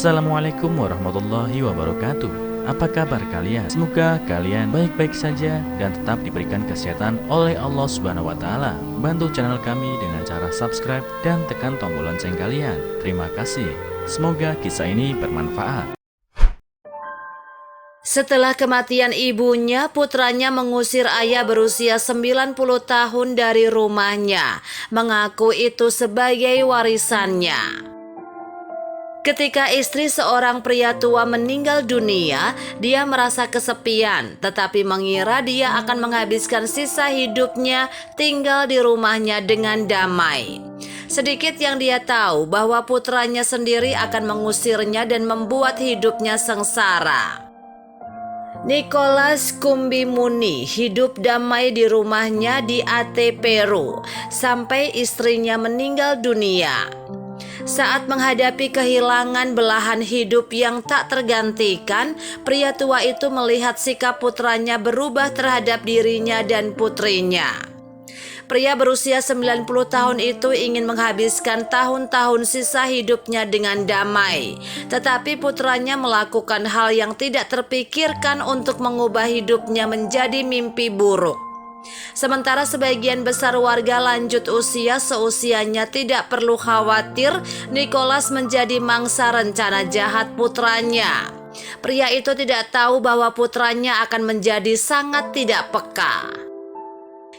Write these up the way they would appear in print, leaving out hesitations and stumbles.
Assalamualaikum warahmatullahi wabarakatuh. Apa kabar kalian? Semoga kalian baik-baik saja dan tetap diberikan kesehatan oleh Allah Subhanahu wa taala. Bantu channel kami dengan cara subscribe dan tekan tombol lonceng kalian. Terima kasih. Semoga kisah ini bermanfaat. Setelah kematian ibunya, putranya mengusir ayah berusia 90 tahun dari rumahnya, mengaku itu sebagai warisannya. Ketika istri seorang pria tua meninggal dunia, dia merasa kesepian, tetapi mengira dia akan menghabiskan sisa hidupnya tinggal di rumahnya dengan damai. Sedikit yang dia tahu bahwa putranya sendiri akan mengusirnya dan membuat hidupnya sengsara. Nicholas Kumbimuni hidup damai di rumahnya di Aceh, Peru, sampai istrinya meninggal dunia. Saat menghadapi kehilangan belahan hidup yang tak tergantikan, pria tua itu melihat sikap putranya berubah terhadap dirinya dan putrinya. Pria berusia 90 tahun itu ingin menghabiskan tahun-tahun sisa hidupnya dengan damai, tetapi putranya melakukan hal yang tidak terpikirkan untuk mengubah hidupnya menjadi mimpi buruk. Sementara sebagian besar warga lanjut usia seusianya tidak perlu khawatir Nicholas menjadi mangsa rencana jahat putranya. Pria itu tidak tahu bahwa putranya akan menjadi sangat tidak peka.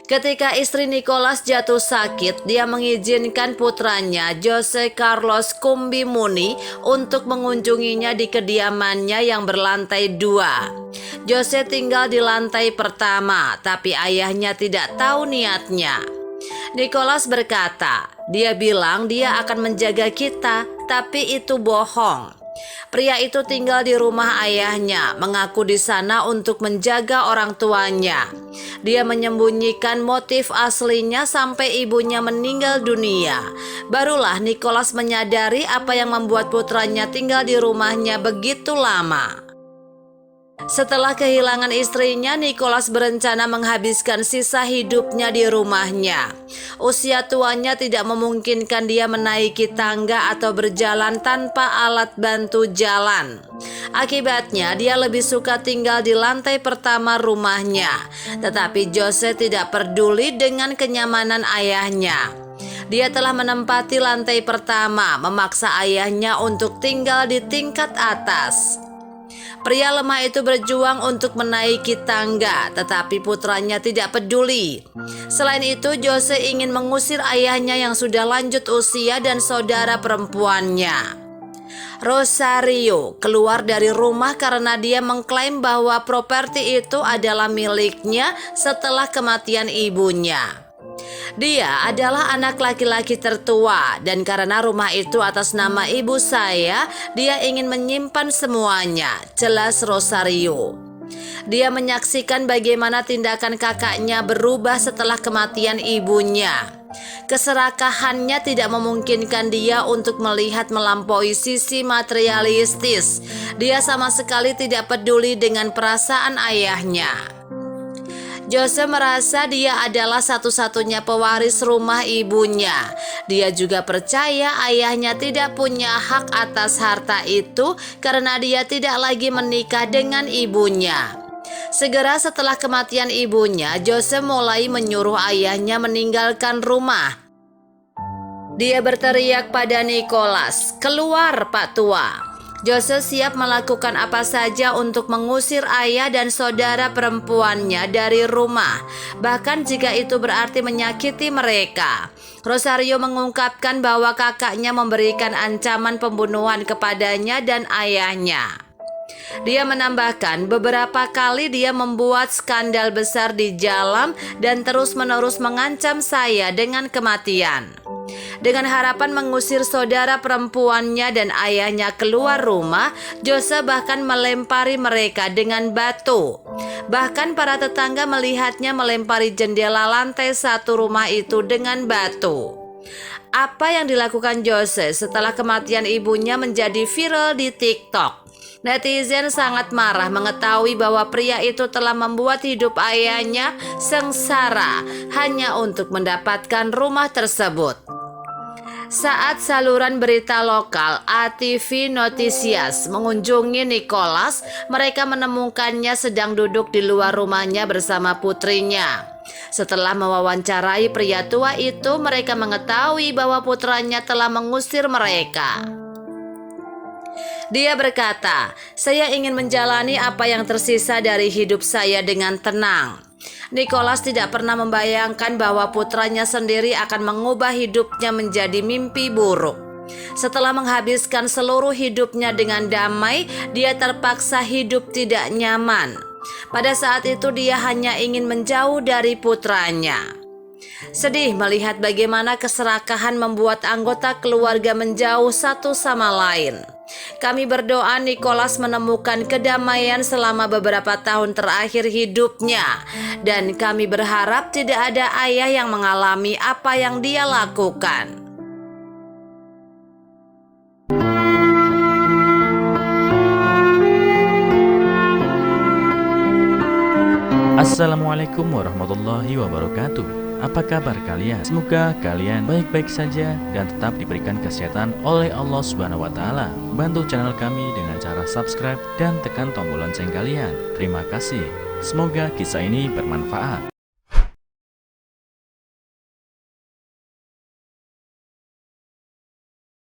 Ketika istri Nicholas jatuh sakit, dia mengizinkan putranya Jose Carlos Kumbimuni untuk mengunjunginya di kediamannya yang berlantai 2. Jose tinggal di lantai pertama, tapi ayahnya tidak tahu niatnya. Nicholas berkata, dia bilang dia akan menjaga kita, tapi itu bohong. Pria itu tinggal di rumah ayahnya, mengaku di sana untuk menjaga orang tuanya. Dia menyembunyikan motif aslinya sampai ibunya meninggal dunia. Barulah Nicholas menyadari apa yang membuat putranya tinggal di rumahnya begitu lama. Setelah kehilangan istrinya, Nicholas berencana menghabiskan sisa hidupnya di rumahnya. Usia tuanya tidak memungkinkan dia menaiki tangga atau berjalan tanpa alat bantu jalan. Akibatnya, dia lebih suka tinggal di lantai pertama rumahnya. Tetapi Jose tidak peduli dengan kenyamanan ayahnya. Dia telah menempati lantai pertama, memaksa ayahnya untuk tinggal di tingkat atas. Pria lemah itu berjuang untuk menaiki tangga, tetapi putranya tidak peduli. Selain itu, Jose ingin mengusir ayahnya yang sudah lanjut usia dan saudara perempuannya. Rosario keluar dari rumah karena dia mengklaim bahwa properti itu adalah miliknya setelah kematian ibunya. Dia adalah anak laki-laki tertua dan karena rumah itu atas nama ibu saya, dia ingin menyimpan semuanya, jelas Rosario. Dia menyaksikan bagaimana tindakan kakaknya berubah setelah kematian ibunya. Keserakahannya tidak memungkinkan dia untuk melihat melampaui sisi materialistis. Dia sama sekali tidak peduli dengan perasaan ayahnya. Jose merasa dia adalah satu-satunya pewaris rumah ibunya. Dia juga percaya ayahnya tidak punya hak atas harta itu karena dia tidak lagi menikah dengan ibunya. Segera setelah kematian ibunya, Jose mulai menyuruh ayahnya meninggalkan rumah. Dia berteriak pada Nicholas, "Keluar, Pak Tua!" Jose siap melakukan apa saja untuk mengusir ayah dan saudara perempuannya dari rumah, bahkan jika itu berarti menyakiti mereka. Rosario mengungkapkan bahwa kakaknya memberikan ancaman pembunuhan kepadanya dan ayahnya. Dia menambahkan beberapa kali dia membuat skandal besar di jalan dan terus-menerus mengancam saya dengan kematian. Dengan harapan mengusir saudara perempuannya dan ayahnya keluar rumah, Jose bahkan melempari mereka dengan batu. Bahkan para tetangga melihatnya melempari jendela lantai 1 rumah itu dengan batu. Apa yang dilakukan Jose setelah kematian ibunya menjadi viral di TikTok. Netizen sangat marah mengetahui bahwa pria itu telah membuat hidup ayahnya sengsara hanya untuk mendapatkan rumah tersebut. Saat saluran berita lokal ATV Noticias mengunjungi Nicholas, mereka menemukannya sedang duduk di luar rumahnya bersama putrinya. Setelah mewawancarai pria tua itu, mereka mengetahui bahwa putranya telah mengusir mereka. Dia berkata, "Saya ingin menjalani apa yang tersisa dari hidup saya dengan tenang." Nicholas tidak pernah membayangkan bahwa putranya sendiri akan mengubah hidupnya menjadi mimpi buruk. Setelah menghabiskan seluruh hidupnya dengan damai, dia terpaksa hidup tidak nyaman. Pada saat itu dia hanya ingin menjauh dari putranya. Sedih melihat bagaimana keserakahan membuat anggota keluarga menjauh satu sama lain. Kami berdoa Nicholas menemukan kedamaian selama beberapa tahun terakhir hidupnya, dan kami berharap tidak ada ayah yang mengalami apa yang dia lakukan. Assalamualaikum warahmatullahi wabarakatuh. Apa kabar kalian? Semoga kalian baik-baik saja dan tetap diberikan kesehatan oleh Allah Subhanahu wa taala. Bantu channel kami dengan cara subscribe dan tekan tombol lonceng kalian. Terima kasih. Semoga kisah ini bermanfaat.